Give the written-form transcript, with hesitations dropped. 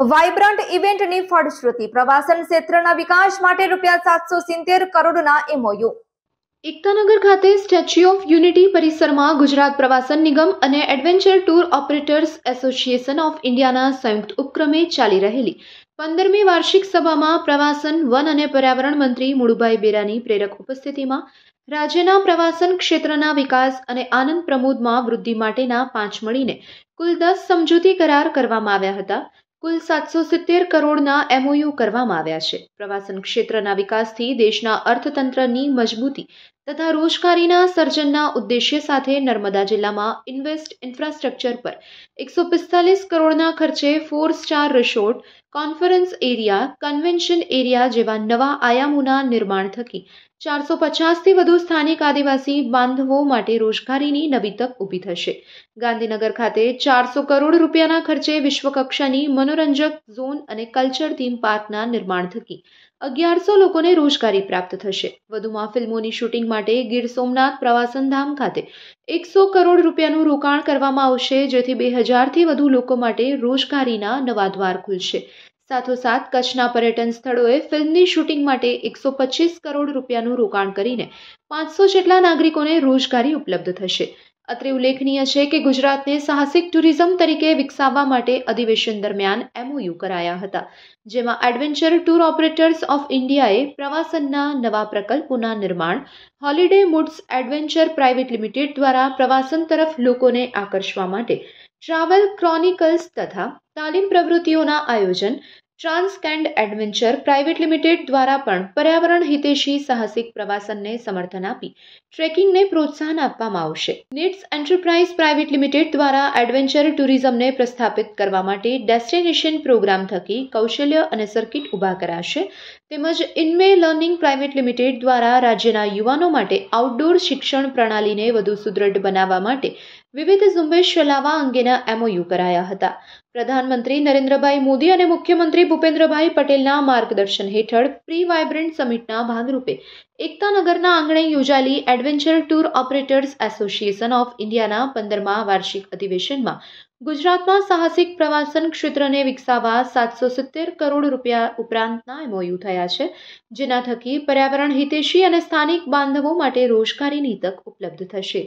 Vibrant ઇવેન્ટની ફળશ્રુતિ પ્રવાસન ક્ષેત્રના વિકાસ માટે ₹770 કરોડના એમઓયુ. એકતાનગર ખાતે સ્ટેચ્યુ ઓફ યુનિટી પરિસરમાં ગુજરાત પ્રવાસન નિગમ અને adventure tour operators association of ઇન્ડિયાના સંયુક્ત ઉપક્રમે ચાલી રહેલી 15મી વાર્ષિક સભામાં પ્રવાસન, વન અને પર્યાવરણ મંત્રી મુળુભાઈ બેરાની પ્રેરક ઉપસ્થિતિમાં રાજ્યના પ્રવાસન ક્ષેત્રના વિકાસ અને આનંદ પ્રમોદમાં વૃદ્ધિ માટેના 5 મળીને કુલ 10 સમજૂતી કરાર કરવામાં આવ્યા હતા. કુલ 770 કરોડના એમઓયુ કરવામાં આવ્યા છે. પ્રવાસન ક્ષેત્રના વિકાસથી દેશના અર્થતંત્રની મજબૂતી તથા રોજગારીના સર્જનના ઉદ્દેશ્ય સાથે નર્મદા જિલ્લામાં ઇન્વેસ્ટ ઇન્ફ્રાસ્ટ્રક્ચર પર 145 કરોડના ખર્ચે 4 star resort, conference area, convention area જેવા નવા આયામોના નિર્માણ થકી 450થી વધુ સ્થાનિક આદિવાસી બાંધવો માટે રોજગારીની નવી તક ઊભી થશે. ગાંધીનગર ખાતે 400 કરોડ રૂપિયાના ખર્ચે વિશ્વકક્ષાની મનોરંજક ઝોન અને કલ્ચર થીમ પાર્કના નિર્માણ થકી 1100 લોકોને રોજગારી પ્રાપ્ત થશે. વધુમાં ફિલ્મોની શૂટિંગ માટે ગીર સોમનાથ પ્રવાસન ધામ ખાતે 100 કરોડ રૂપિયાનું રોકાણ કરવામાં આવશે, જેથી 2000થી વધુ લોકો માટે રોજગારીના નવા દ્વાર ખુલશે. સાથોસાથ કચ્છના પર્યટન સ્થળોએ ફિલ્મની શૂટિંગ માટે 125 કરોડ રૂપિયાનું રોકાણ કરીને 500 જેટલા નાગરિકોને રોજગારી ઉપલબ્ધ થશે. અત્રે ઉલ્લેખનીય છે કે ગુજરાતને સાહસિક ટુરિઝમ તરીકે વિકસાવવા માટે અધિવેશન દરમિયાન એમઓયુ કરાયા હતા, જેમાં એડવેન્ચર ટૂર ઓપરેટર્સ ઓફ ઇન્ડિયાએ પ્રવાસનના નવા પ્રકલ્પોના નિર્માણ, holiday moods adventure private limited દ્વારા પ્રવાસન તરફ લોકોને આકર્ષવા માટે ટ્રાવેલ ક્રોનિકલ્સ તથા તાલીમ પ્રવૃત્તિઓના આયોજન, ટ્રાન્સકેન્ડ એડવેન્ચર પ્રાઇવેટ લિમિટેડ દ્વારા પણ પર્યાવરણ હિતેશી સાહસિક પ્રવાસનને સમર્થન આપી ટ્રેકિંગને પ્રોત્સાહન આપવામાં આવશે. નીડ્સ એન્ટરપ્રાઇઝ પ્રાઇવેટ લિમિટેડ દ્વારા એડવેન્ચર ટુરિઝમને પ્રસ્થાપિત કરવા માટે ડેસ્ટિનેશન પ્રોગ્રામ થકી કૌશલ્ય અને સર્કિટ ઊભા કરાશે. તેમજ ઇનમે લર્નિંગ પ્રાઇવેટ લિમિટેડ દ્વારા રાજ્યના યુવાનો માટે આઉટડોર શિક્ષણ પ્રણાલીને વધુ સુદૃઢ બનાવવા માટે વિવિધ ઝુંબેશ ચલાવવા અંગેના એમઓયુ કરાયા હતા. પ્રધાનમંત્રી નરેન્દ્રભાઈ મોદી અને મુખ્યમંત્રી ભૂપેન્દ્રભાઈ પટેલના માર્ગદર્શન હેઠળ પ્રી વાઇબ્રન્ટ સમિટના ભાગરૂપે એકતાનગરના આંગણે યોજાયેલી adventure tour operators association of ઇન્ડિયાના 15મા વાર્ષિક અધિવેશનમાં ગુજરાતમાં સાહસિક પ્રવાસન ક્ષેત્રને વિકસાવવા 770 કરોડ રૂપિયા ઉપરાંતના એમઓયુ થયા છે, જેના થકી પર્યાવરણ હિતેશી અને સ્થાનિક બાંધવો માટે રોજગારીની તક ઉપલબ્ધ થશે.